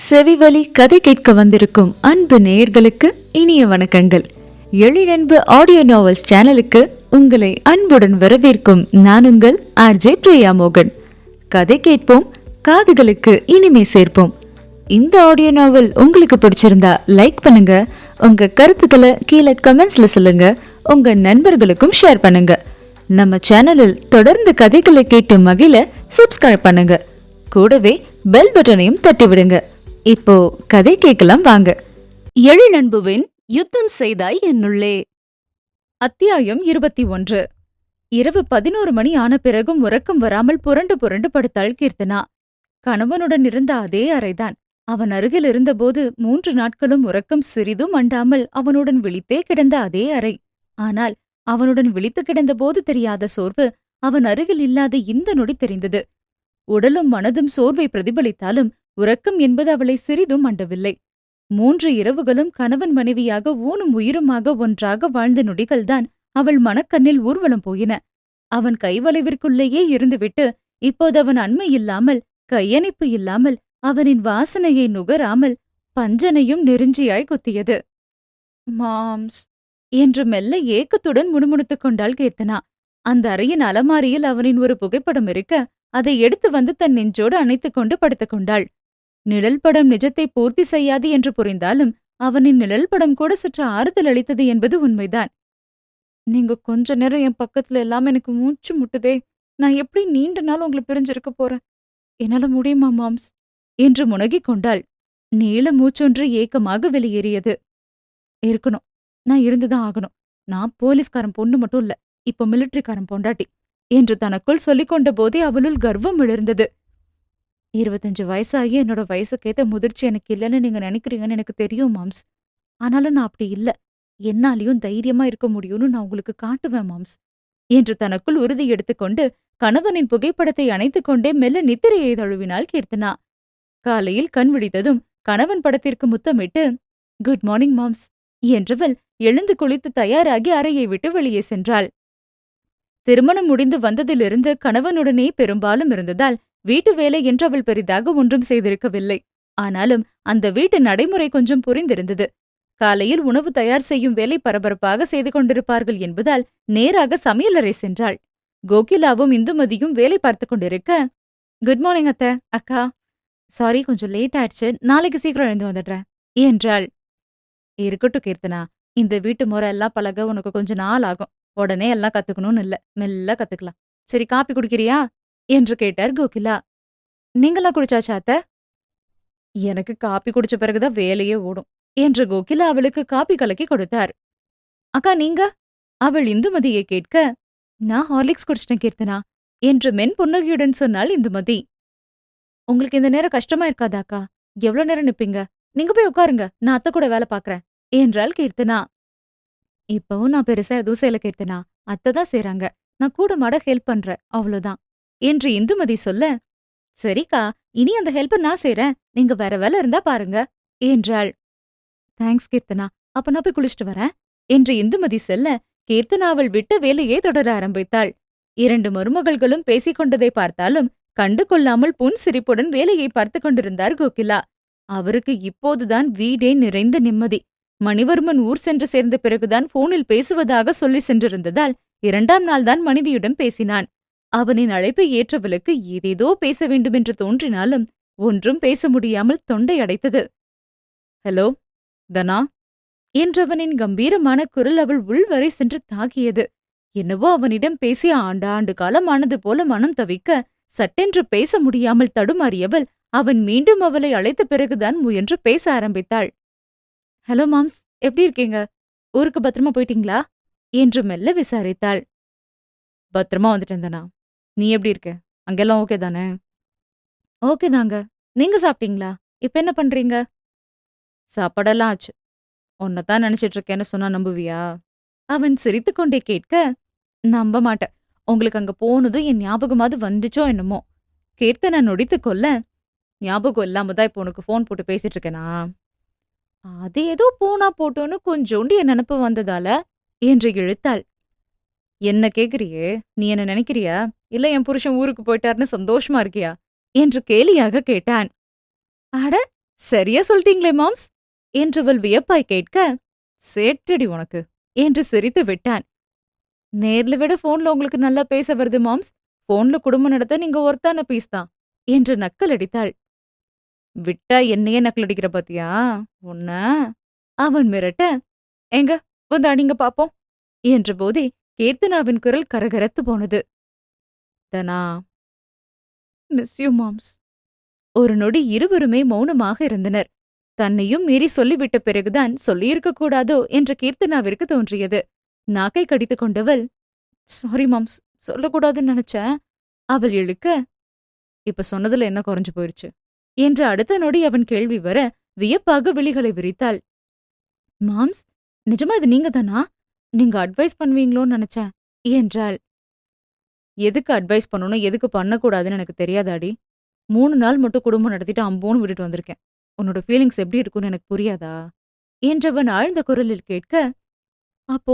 செவிவழி கதை கேட்க வந்திருக்கும் அன்பு நேயர்களுக்கு இனிய வணக்கங்கள். எழிலன்பு ஆடியோ நாவல்ஸ் சேனலுக்கு உங்களை அன்புடன் வரவேற்கும் நான் உங்கள் ஆர்ஜே பிரியா மோகன். கதை கேட்போம், காதுகளுக்கு இனிமை சேர்ப்போம். இந்த ஆடியோ நாவல் உங்களுக்கு பிடிச்சிருந்தா லைக் பண்ணுங்க, உங்க கருத்துக்களை கீழே கமெண்ட்ஸ்ல சொல்லுங்க, உங்க நண்பர்களுக்கும் ஷேர் பண்ணுங்க. நம்ம சேனலில் தொடர்ந்து கதைகளை கேட்டு மகிழ சப்ஸ்கிரைப் பண்ணுங்க. கூடவே பெல் பட்டனையும் தட்டி விடுங்க. இப்போ கதை கேட்கலாம் வாங்க. எழிலன்புவின் யுத்தம் செய்தாய் என்னுள்ளே. அத்தியாயம் 21. இரவு 11 மணி ஆன பிறகும் உறக்கம் வராமல் புரண்டு புரண்டு படுத்தாள் கீர்த்தனா. கணவனுடன் இருந்த அதே அறைதான். அவன் அருகில் இருந்தபோது 3 நாட்களும் உறக்கம் சிறிதும் அண்டாமல் அவனுடன் விழித்தே கிடந்த அதே அறை. ஆனால் அவனுடன் விழித்து கிடந்தபோது தெரியாத சோர்வு அவன் அருகில் இல்லாத இந்த நொடி தெரிந்தது. உடலும் மனதும் சோர்வை பிரதிபலித்தாலும் உறக்கம் என்பது அவளை சிறிதும் அண்டவில்லை. 3 இரவுகளும் கணவன் மனைவியாக ஊனும் உயிருமாக ஒன்றாக வாழ்ந்த நொடிகள்தான் அவள் மனக்கண்ணில் ஊர்வலம் போயின. அவன் கைவளைவிற்குள்ளேயே இருந்துவிட்டு இப்போது அவன் அண்மை இல்லாமல், கையணைப்பு இல்லாமல், அவனின் வாசனையை நுகராமல் பஞ்சனையும் நெருஞ்சியாய் குத்தியது. மாம்ஸ் என்று மெல்ல ஏக்கத்துடன் முணுமுணுத்துக் கொண்டாள் கீர்த்தனா. அந்த அறையின் அலமாரியில் அவனின் ஒரு புகைப்படம் இருக்க அதை எடுத்து வந்து தன் நெஞ்சோடு அணைத்துக் கொண்டு படுத்துக் கொண்டாள். நிழல் படம் நிஜத்தை பூர்த்தி செய்யாது என்று புரிந்தாலும் அவனின் நிழல் படம் கூட சற்று ஆறுதல் அளித்தது என்பது உண்மைதான். நீங்க கொஞ்ச நேரம் என் பக்கத்துல எல்லாம் எனக்கு மூச்சு முட்டுதே. நான் எப்படி நீண்ட நாள் உங்களை பிரிஞ்சிருக்க போறேன்? என்னால முடியுமா மாம்ஸ் என்று முனகிக் கொண்டாள். நீள மூச்சொன்று ஏக்கமாக வெளியேறியது. இருக்கணும், நான் இருந்துதான் ஆகணும். நான் போலீஸ்காரன் பொண்ணு மட்டும் இல்ல, இப்ப மிலிட்டரிக்காரன் பொண்டாட்டி என்று தனக்குள் சொல்லிக்கொண்ட போதே அவளுள் கர்வம் எழுந்தது. 25 வயசாகி என்னோட வயசுக்கேத்த முதிர்ச்சி எனக்கு இல்லைன்னு நீங்க நினைக்கிறீங்கன்னு எனக்கு தெரியும் மாம்ஸ். ஆனாலும் நான் அப்படி இல்ல. என்னாலையும் தைரியமா இருக்க முடியும்னு நான் உங்களுக்கு காட்டுவேன் மாம்ஸ் என்று தனக்குள் உறுதி எடுத்துக்கொண்டு கணவனின் புகைப்படத்தை அணைத்துக் கொண்டே மெல்ல நித்திரையை தழுவினாள் கீர்த்தனா. காலையில் கண் விழித்ததும் கணவன் படத்திற்கு முத்தமிட்டு குட் மார்னிங் மாம்ஸ் என்றவள் எழுந்து குளித்து தயாராகி அறையை விட்டு வெளியே சென்றாள். திருமணம் முடிந்து வந்ததிலிருந்து கணவனுடனே பெரும்பாலும் இருந்ததால் வீட்டு வேலை என்று அவள் பெரிதாக ஒன்றும் செய்திருக்கவில்லை. ஆனாலும் அந்த வீட்டு நடைமுறை கொஞ்சம் புரிந்திருந்தது. காலையில் உணவு தயார் செய்யும் வேலை பரபரப்பாக செய்து கொண்டிருப்பார்கள் என்பதால் நேராக சமையலறை சென்றாள். கோகிலாவும் இந்துமதியும் வேலை பார்த்து கொண்டிருக்க, குட் மார்னிங் அத்தை, அக்கா. சாரி, கொஞ்சம் லேட் ஆயிடுச்சு, நாளைக்கு சீக்கிரம் எழுந்து வந்துடுறேன் என்றாள். இருக்கட்டும் கீர்த்தனா, இந்த வீட்டு முறை எல்லாம் பழக உனக்கு கொஞ்ச நாள் ஆகும். உடனே எல்லாம் கத்துக்கணும்னு இல்ல, மெல்ல கத்துக்கலாம். சரி, காப்பி குடிக்கிறியா என்று கேட்டார் கோகிலா. நீங்களா குடிச்சாச்சா அத்த? எனக்கு காப்பி குடிச்ச பிறகுதான் வேலையே ஓடும் என்று கோகிலா அவளுக்கு காப்பி கலக்கி கொடுத்தார். அக்கா நீங்க? அவள் இந்துமதியை கேட்க, நான் ஹார்லிக்ஸ் குடிச்சிட்டேன் கீர்த்தனா என்று மென் புன்னகையுடன் சொன்னாள் இந்துமதி. உங்களுக்கு இந்த நேரம் கஷ்டமா இருக்காதாக்கா? எவ்வளவு நேரம் நிப்பீங்க? நீங்க போய் உட்காருங்க, நான் அத்தை கூட வேலை பாக்குறேன் என்றாள் கீர்த்தனா. இப்பவும் நான் பெருசா எதுவும் செய்யல கீர்த்தனா, அத்தைதான் செய்றாங்க. நான் கூட மாட ஹெல்ப் பண்றேன், அவ்வளவுதான் என்று இந்துமதி சொல்ல, சரிக்கா, இனி அந்த ஹெல்ப் நான் செய்றேன், நீங்க வேற வேலை இருந்தா பாருங்க என்றாள். தேங்க்ஸ் கீர்த்தனா, அப்ப நான் போய் குளிச்சுட்டு வரேன் என்று இந்துமதி சொல்ல, கீர்த்தனா அவள் விட்ட வேலையை தொடர ஆரம்பித்தாள். 2 மருமகள்களும் பேசிக் கொண்டதை பார்த்தாலும் கண்டு கொள்ளாமல் புன் சிரிப்புடன் வேலையை பார்த்து கொண்டிருந்தார் கோகிலா. அவருக்கு இப்போதுதான் வீடே நிறைந்த நிம்மதி. மணிவர்மன் ஊர் சென்று சேர்ந்த பிறகுதான் போனில் பேசுவதாக சொல்லி சென்றிருந்ததால் 2ஆம் நாள்தான் மனைவியுடன் பேசினான். அவனின் அழைப்பை ஏற்றவளுக்கு ஏதேதோ பேச வேண்டுமென்று தோன்றினாலும் ஒன்றும் பேச முடியாமல் தொண்டை அடைத்தது. ஹலோ தனா என்றவனின் கம்பீரமான குரல் அவள் உள்வரை சென்று தாக்கியது. என்னவோ அவனிடம் பேசி ஆண்டாண்டு காலமானது போல மனம் தவிக்க சட்டென்று பேச முடியாமல் தடுமாறியவள் அவன் மீண்டும் அவளை அழைத்த பிறகுதான் முயன்று பேச ஆரம்பித்தாள். ஹலோ மாம்ஸ், எப்படி இருக்கீங்க? ஊருக்கு பத்திரமா போயிட்டீங்களா என்று மெல்ல விசாரித்தாள். பத்திரமா வந்துட்டேன் தானா. நீ எப்படி இருக்க? அங்கெல்லாம் ஓகே தானே? ஓகே தாங்க. நீங்க சாப்பிட்டீங்களா? இப்ப என்ன பண்றீங்க? சாப்பாடெல்லாம் ஆச்சு. உன்னைத்தான் நினைச்சிட்டு இருக்கேன்னு சொன்னா நம்புவியா? அவன் சிரித்துக்கொண்டே கேட்க, நம்ப மாட்டேன். உங்களுக்கு அங்க போனதும் என் ஞாபகமாவது வந்துச்சோ என்னமோ. கீர்த்தனா நொடித்து கொள்ள, ஞாபகம் இல்லாம தான் இப்போ உனக்கு போன் போட்டு பேசிட்டு இருக்கேனா? அது ஏதோ போனா போட்டோன்னு கொஞ்சோண்டு என் நினப்பு வந்ததால என்று இழுத்தாள். என்ன கேக்குறியே, நீ என்ன நினைக்கிறியா, இல்ல என் புருஷன் ஊருக்கு போயிட்டாருன்னு சந்தோஷமா இருக்கியா என்று கேலியாக கேட்டான். அட, சரியா சொல்லிட்டீங்களே மாம்ஸ் என்றவள் வியப்பாய் கேட்க, சேட்டடி உனக்கு என்று சிரித்து விட்டான். நேர்ல விட போன்ல உங்களுக்கு நல்லா பேச வருது மாம்ஸ். போன்ல குடும்பம் நடத்த நீங்க ஒருத்தான பீஸ் தான் என்று நக்கல் அடித்தாள். விட்டா என்னையே நக்கல் அடிக்கிற பாத்தியா உன்ன? அவன் மிரட்ட, எங்க வந்து அடிங்க பாப்போம் என்ற போதே கீர்த்தனாவின் குரல் கரகரத்து போனது. தனா, மிஸ் யூ மாம்ஸ். ஒரு நொடி இருவருமே மௌனமாக இருந்தனர். தன்னையும் மீறி சொல்லிவிட்ட பிறகுதான் சொல்லியிருக்க கூடாதோ என்ற கீர்த்தனாவிற்கு தோன்றியது. நாக்கை கடித்துக் கொண்டவள், சாரி மாம்ஸ், சொல்லக்கூடாதுன்னு நினைச்சேன். அவள் இழுக்க, இப்ப சொன்னதுல என்ன குறைஞ்சு போயிருச்சு என்று அடுத்த நொடி அவன் கேள்வி வர வியப்பாக விழிகளை விரித்தாள். மாம்ஸ், நிஜமா இது நீங்க தானா? நீங்க அட்வைஸ் பண்ணுவீங்களோன்னு நினைச்சேன் என்றாள். எதுக்கு அட்வைஸ் பண்ணணும், எதுக்கு பண்ணக்கூடாதுன்னு எனக்கு தெரியாதாடி. 3 நாள் மட்டும் குடும்பம் நடத்திட்டு அம்போன்னு விட்டுட்டு வந்திருக்கேன். உன்னோட ஃபீலிங்ஸ் எப்படி இருக்குன்னு எனக்கு புரியாதா என்றவன் ஆழ்ந்த குரலில் கேட்க, அப்போ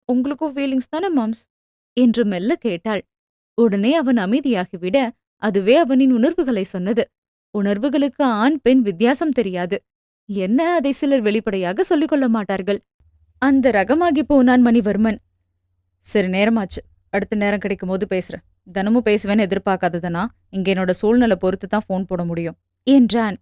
உங்களுக்கும் ஃபீலிங்ஸ் தானே மாம்ஸ் என்று மெல்ல கேட்டாள். உடனே அவன் அமைதியாகிவிட அதுவே அவனின் உணர்வுகளை சொன்னது. உணர்வுகளுக்கு ஆண் பெண் வித்தியாசம் தெரியாது. என்ன, அதை சிலர் வெளிப்படையாக சொல்லிக்கொள்ள மாட்டார்கள். அந்த ரகமாகி போனான் மணிவர்மன். சரி, நேரமாச்சு. அடுத்த நேரம் கிடைக்கும் போது பேசுறேன். தினமும் பேசுவேன்னு எதிர்பார்க்காததனா, இங்க என்னோட சூழ்நிலை பொறுத்து தான் போன் போட முடியும் என்றான்.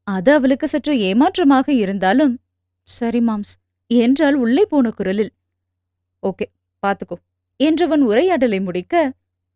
அது அவளுக்கு சற்று ஏமாற்றமாக இருந்தாலும், சரி மாம்ஸ் என்றாள் உள்ளே போன குரலில். ஓகே, பாத்துக்கோ என்றவன் உரையாடலை முடிக்க,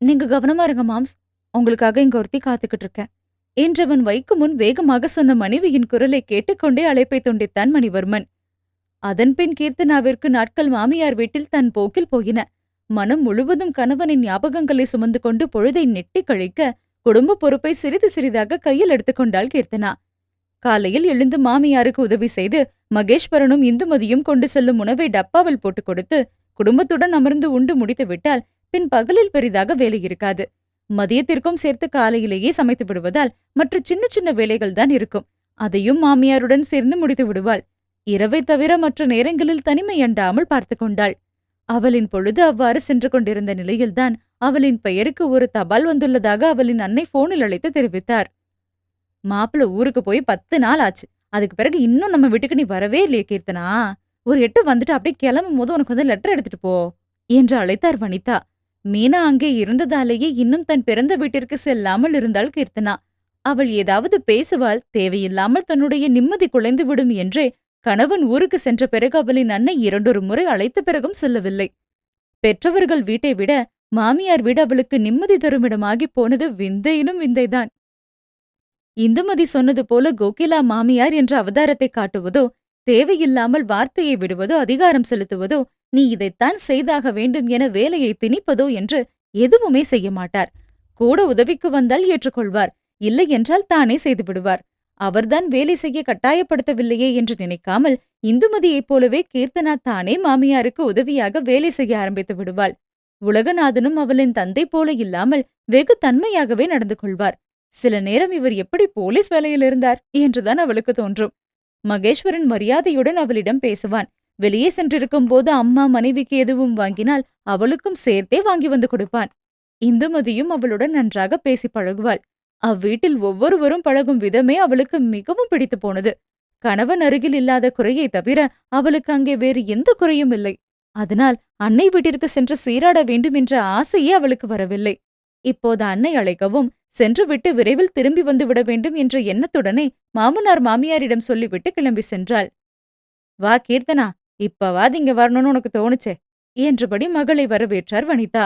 நீங்க கவனமா இருங்க மாம்ஸ், உங்களுக்காக இங்க ஒருத்தி காத்துக்கிட்டு இருக்கேன் என்றவன் வைக்கும் முன் வேகமாக சொன்ன மனைவியின் குரலை கேட்டுக்கொண்டே அழைப்பை துண்டித்தான் மணிவர்மன். அதன்பின் கீர்த்தனாவிற்கு நாட்கள் மாமியார் வீட்டில் தன் போக்கில் போயின. மனம் முழுவதும் கணவனின் ஞாபகங்களை சுமந்து கொண்டு பொழுதை நெட்டி கழிக்க குடும்ப பொறுப்பை சிறிது சிறிதாக கையில் எடுத்துக்கொண்டாள் கீர்த்தனா. காலையில் எழுந்து மாமியாருக்கு உதவி செய்து மகேஸ்வரனும் இந்துமதியும் கொண்டு செல்லும் உணவை டப்பாவில் போட்டுக் கொடுத்து குடும்பத்துடன் அமர்ந்து உண்டு முடித்து விட்டால் பின் பகலில் பெரிதாக வேலை இருக்காது. மதியத்திற்கும் சேர்த்து காலையிலேயே சமைத்து விடுவதால் மற்ற சின்ன சின்ன வேலைகள்தான் இருக்கும். அதையும் மாமியாருடன் சேர்ந்து முடித்து விடுவாள். இரவை தவிர மற்ற நேரங்களில் தனிமை அண்டாமல் பார்த்து கொண்டாள். அவளின் பொழுது அவ்வாறு சென்று கொண்டிருந்த நிலையில்தான் அவளின் பெயருக்கு ஒரு தபால் வந்துள்ளதாக அவளின் அன்னை போனில் அழைத்து தெரிவித்தார். மாப்பிள்ள ஊருக்கு போய் 10 நாள் ஆச்சு. அதுக்கு பிறகு இன்னும் நம்ம வீட்டுக்கு நீ வரவே இல்லையே கீர்த்தனா. ஒரு 8 வந்துட்டு அப்படியே கிளம்பும் போது உனக்கு வந்து லெட்டர் எடுத்துட்டு போ என்று அழைத்தார் வனிதா. மீனா அங்கே இருந்ததாலேயே இன்னும் தன் பிறந்த வீட்டிற்கு செல்லாமல் இருந்தாள் கீர்த்தனா. அவள் ஏதாவது பேசுவாள், தேவையில்லாமல் தன்னுடைய நிம்மதி குலைந்துவிடும் என்றே கணவன் ஊருக்கு சென்ற பிறகு அவளின் அன்னை 2 முறை அழைத்த பிறகும் செல்லவில்லை. பெற்றவர்கள் வீட்டை விட மாமியார் வீடு அவளுக்கு நிம்மதி தருமிடமாகி போனது விந்தையிலும் விந்தைதான். இந்துமதி சொன்னது போல கோகிலா மாமியார் என்ற அவதாரத்தை காட்டுவதோ, தேவையில்லாமல் வார்த்தையை விடுவதோ, அதிகாரம் செலுத்துவதோ, நீ இதைத்தான் செய்தாக வேண்டும் என வேலையை திணிப்பதோ என்று எதுவுமே செய்ய மாட்டார். கூட உதவிக்கு வந்தால் ஏற்றுக்கொள்வார், இல்லை என்றால் தானே செய்து விடுவார். அவர்தான் வேலை செய்ய கட்டாயப்படுத்தவில்லையே என்று நினைக்காமல் இந்துமதியைப் போலவே கீர்த்தனா தானே மாமியாருக்கு உதவியாக வேலை செய்ய ஆரம்பித்து விடுவாள். உலகநாதனும் அவளின் தந்தை போல இல்லாமல் வெகு தன்மையாகவே நடந்து கொள்வார். சில நேரம் இவர் எப்படி போலீஸ் வேலையில் இருந்தார் என்றுதான் அவளுக்கு தோன்றும். மகேஸ்வரன் மரியாதையுடன் அவளிடம் பேசுவான். வெளியே சென்றிருக்கும் போது அம்மா மனைவிக்கு எதுவும் வாங்கினால் அவளுக்கும் சேர்த்தே வாங்கி வந்து கொடுப்பான். இந்துமதியும் அவளுடன் நன்றாக பேசி பழகுவாள். அவ்வீட்டில் ஒவ்வொருவரும் பழகும் விதமே அவளுக்கு மிகவும் பிடித்து போனது. கணவன் அருகில் இல்லாத குறையை தவிர அவளுக்கு அங்கே வேறு எந்த குறையும் இல்லை. அதனால் அன்னை வீட்டிற்கு சென்று சீராட வேண்டும் என்ற ஆசையே அவளுக்கு வரவில்லை. இப்போது அன்னை அழைக்கவும் சென்றுவிட்டு விரைவில் திரும்பி வந்து விட வேண்டும் என்ற எண்ணத்துடனே மாமனார் மாமியாரிடம் சொல்லிவிட்டு கிளம்பி சென்றாள். வா கீர்த்தனா, இப்பவாது இங்க வரணும்னு உனக்கு தோணுச்சே என்றபடி மகளை வரவேற்றார் வனிதா.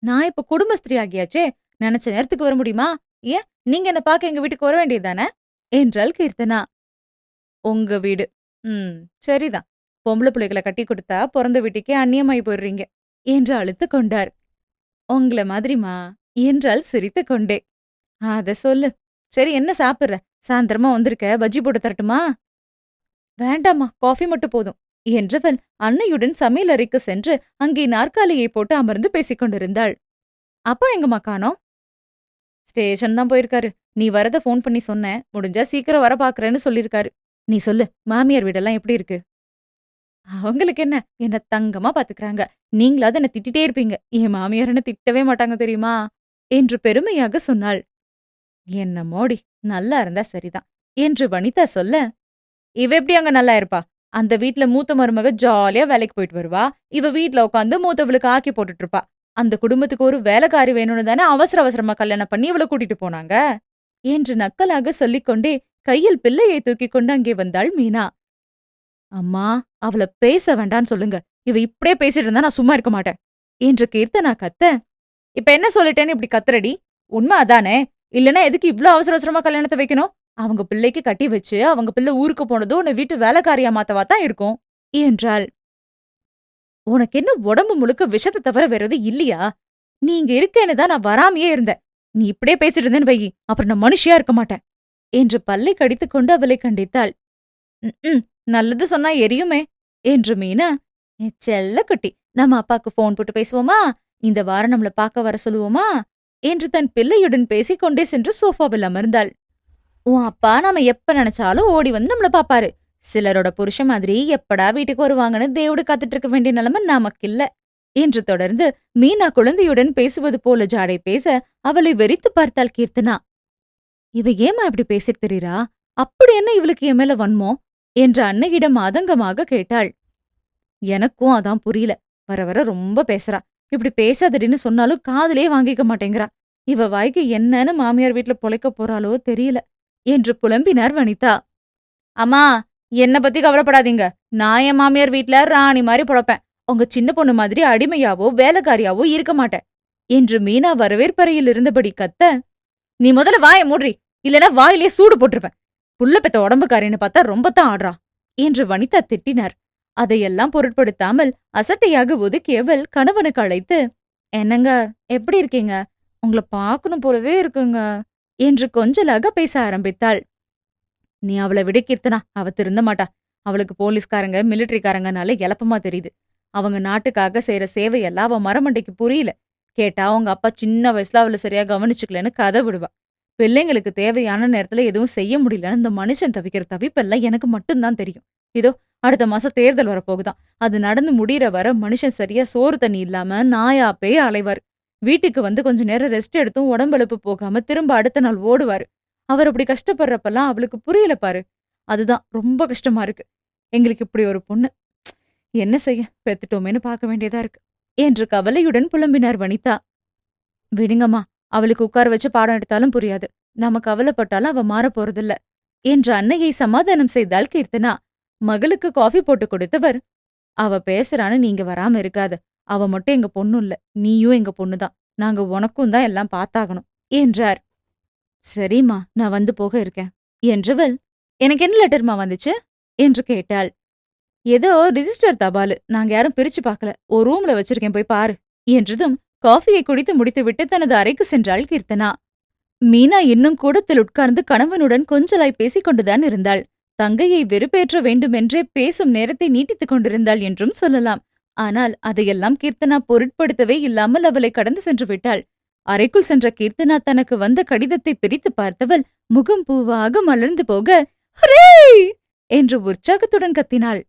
நான் இப்ப குடும்பஸ்திரீ ஆகியாச்சே, நினைச்ச நேரத்துக்கு வர முடியுமா? ஏன் நீங்க என்ன பாக்க எங்க வீட்டுக்கு வர வேண்டியதானே என்றாள் கீர்த்தனா. உங்க வீடு, சரிதான். பொம்பளை பிள்ளைகளை கட்டி கொடுத்தா பிறந்த வீட்டுக்கே அந்நியமாயி போயிடுறீங்க என்று அழுத்து கொண்டார். உங்கள மாதிரிமா என்றாள் சிரித்து கொண்டே. அத சொல்லு. சரி, என்ன சாப்பிடுற? சாயந்தரமா வந்திருக்க, பஜ்ஜி போட்டு தரட்டுமா? வேண்டாமா, காஃபி மட்டும் போதும் என்றவள் அன்னையுடன் சமையல் அறைக்கு சென்று அங்கே நாற்காலியை போட்டு அமர்ந்து பேசிக் கொண்டிருந்தாள். அப்பா எங்கம்மா காணோம்? ஸ்டேஷன் தான் போயிருக்காரு. நீ வரத போன் பண்ணி சொன்னேன், முடிஞ்சா சீக்கிரம் வர பாக்குறேன்னு சொல்லிருக்காரு. நீ சொல்லு, மாமியார் வீடெல்லாம் எப்படி இருக்கு? அவங்களுக்கு என்ன தங்கமா பாத்துக்கிறாங்க. நீங்களாவது என்ன திட்டிட்டே இருப்பீங்க, என் மாமியார் என்ன திட்டவே மாட்டாங்க தெரியுமா என்று பெருமையாக சொன்னாள். என்ன மோடி, நல்லா இருந்தா சரிதான். என்று வனிதா சொல்ல, இவ எப்படி அங்க நல்லா இருப்பா? அந்த வீட்ல மூத்த மருமக ஜாலியா வேலைக்கு போயிட்டு வருவா. இவ வீட்ல உட்காந்து மூத்தவளுக்கு ஆக்கி போட்டுட்டு இருப்பா. அந்த குடும்பத்துக்கு ஒரு வேலைக்காரி வேணும்னு தானே அவசர அவசரமா கல்யாணம் பண்ணி இவள கூட்டிட்டு போனாங்க என்று நக்கலாக சொல்லிக்கொண்டே கையில் பிள்ளையை தூக்கிக் கொண்டு அங்கே வந்தாள் மீனா. அம்மா, அவள பேச வேண்டான்னு சொல்லுங்க. இவ இப்படியே பேசிட்டு இருந்தா நான் சும்மா இருக்க மாட்டேன் என்று கீர்த்தனா கத்த, இப்ப என்ன சொல்லிட்டேன்னு இப்படி கத்துறடி? உண்மை அதானே? இல்லனா எதுக்கு இவ்ளோ அவசர அவசரமா கல்யாணத்தை வைக்கணும்? அவங்க பிள்ளைக்கு கட்டி வச்சு அவங்க பிள்ளை ஊருக்கு போனதும் உன்னை வீட்டு வேலைக்காரியா மாத்தவாத்தான் இருக்கும் என்றாள். உனக்கு என்ன உடம்பு முழுக்க விஷத்தை தவிர வேற எதுவும் இல்லையா? நீ இங்க இருக்கேன்னு தான் நான் வராமையே இருந்தேன். நீ இப்படியே பேசிட்டு இருந்தேன்னு வையி, அப்புறம் நான் மனுஷியா இருக்க மாட்டேன் என்று பல்லை கடித்துக் கொண்டு அவளை கண்டித்தாள். ம், நல்லது சொன்னா எரியுமே என்று மீனா, என் செல்ல குட்டி, நம்ம அப்பாக்கு போன் போட்டு பேசுவோமா? இந்த வாரம் நம்மள பார்க்க வர சொல்லுவோமா என்று தன் பிள்ளையுடன் பேசிக்கொண்டே சென்று சோஃபாவில் அமர்ந்தாள். உன் அப்பா நாம எப்ப நினைச்சாலும் ஓடி வந்து நம்மள பாப்பாரு. சிலரோட புருஷ மாதிரி எப்படா வீட்டுக்கு வருவாங்கன்னு தேவடு காத்துட்டு இருக்க வேண்டிய நிலைமை நமக்கு இல்ல என்று தொடர்ந்து மீனா குழந்தையுடன் பேசுவது போல ஜாடை பேச அவளை வெறித்து பார்த்தாள் கீர்த்தனா. இவ ஏமா இப்படி பேசிட்டு தெரியுறா? அப்படி என்ன இவளுக்கு என் மேல வன்மோ என்று அன்னையிடம் ஆதங்கமாக கேட்டாள். எனக்கும் அதான் புரியல. வர வர ரொம்ப பேசுறா. இப்படி பேசாதடின்னு சொன்னாலும் காதுலயே வாங்கிக்க மாட்டேங்கிறா. இவ வாய்க்கு என்னன்னு மாமியார் வீட்டுல பொழைக்க போறாளோ தெரியல என்று புலம்பினார் வனிதா. அம்மா, என்ன பத்தி கவலைப்படாதீங்க. நான் என் மாமியார் வீட்ல ராணி மாதிரி பொழப்பேன். உங்க சின்ன பொண்ணு மாதிரி அடிமையாவோ வேலைக்காரியாவோ இருக்க மாட்டேன் என்று மீனா வரவேற்பறையில் இருந்தபடி கத்த, நீ முதல்ல வாய மூடுறி, இல்லனா வாயிலே சூடு போட்டிருப்பேன். புள்ள பெத்த உடம்புக்காரின்னு பார்த்தா ரொம்பத்தான் ஆடுறா என்று வனிதா திட்டினார். அதையெல்லாம் பொருட்படுத்தாமல் அசட்டையாக ஒதுக்கியவள் கணவனுக்கு அழைத்து, என்னங்க, எப்படி இருக்கீங்க? உங்களை பார்க்கணும் போலவே இருக்குங்க என்று கொஞ்சலாக பேச ஆரம்பித்தாள். நீ அவளை விட கீர்த்தனா, அவ திருந்த மாட்டா. அவளுக்கு போலீஸ்காரங்க மிலிட்டரிக்காரங்கனால எலப்பமா தெரியுது. அவங்க நாட்டுக்காக செய்யற சேவையெல்லாம் அவ மரமண்டைக்கு புரியல. கேட்டா அவங்க அப்பா சின்ன வயசுல அவளை சரியா கவனிச்சுக்கலன்னு கதை விடுவா. பிள்ளைங்களுக்கு தேவையான நேரத்துல எதுவும் செய்ய முடியலன்னு இந்த மனுஷன் தவிக்கிற தவிப்பெல்லாம் எனக்கு மட்டும்தான் தெரியும். இதோ அடுத்த மாசம் தேர்தல் வரப்போகுதான். அது நடந்து முடிகிற வர மனுஷன் சரியா சோறு தண்ணி இல்லாம நாயாப்பே அலைவாரு. வீட்டுக்கு வந்து கொஞ்ச நேரம் ரெஸ்ட் எடுத்தும் உடம்பெழுப்பு போகாம திரும்ப அடுத்த நாள் ஓடுவாரு. அவர் அப்படி கஷ்டப்படுறப்பெல்லாம் அவளுக்கு புரியல பாரு. அதுதான் ரொம்ப கஷ்டமா இருக்கு. எங்களுக்கு இப்படி ஒரு பொண்ணு, என்ன செய்ய, பெத்துட்டோமேனு பார்க்க வேண்டியதா இருக்கு என்று கவலையுடன் புலம்பினார் வனிதா. விடுங்கம்மா, அவளுக்கு உட்கார வச்சு பாடம் எடுத்தாலும் புரியாது. நாம கவலைப்பட்டாலும் அவ மாற போறதில்ல என்று அன்னையை சமாதானம் செய்தாள் கீர்த்தனா. மகளுக்கு காஃபி போட்டு கொடுத்தவர், அவ பேசுறான்னு நீங்க வராம இருக்காது. அவ மட்டும் எங்க பொண்ணு இல்ல, நீயும் எங்க பொண்ணுதான். நாங்க உனக்கும் தான் எல்லாம் பார்த்தாகணும் என்றார். சரிம்மா, நான் வந்து போக இருக்கேன் என்றவள், எனக்கு என்ன லெட்டர்மா வந்துச்சு என்று கேட்டாள். ஏதோ ரிஜிஸ்டர் தபாலு, நாங்க யாரும் பிரிச்சு பார்க்கல, ஒரு ரூம்ல வச்சிருக்கேன், போய் பாரு என்றதும் காஃபியை குடித்து முடித்துவிட்டு தனது அறைக்கு சென்றாள் கீர்த்தனா. மீனா இன்னும் கூடத்தில் உட்கார்ந்து கணவனுடன் கொஞ்சலாய் பேசிக் கொண்டுதான் இருந்தாள். தங்கையை வெறுப்பேற்ற வேண்டுமென்றே பேசும் நேரத்தை நீட்டித்துக் கொண்டிருந்தாள் என்றும் சொல்லலாம். ஆனால் அதையெல்லாம் கீர்த்தனா பொருட்படுத்தவே இல்லாமல் அவளை கடந்து சென்று விட்டாள். அறைக்குள் சென்ற கீர்த்தனா தனக்கு வந்த கடிதத்தை பிரித்து பார்த்தவள் முகம் பூவாக மலர்ந்து போக, ஹரே என்று உற்சாகத்துடன் கத்தினாள்.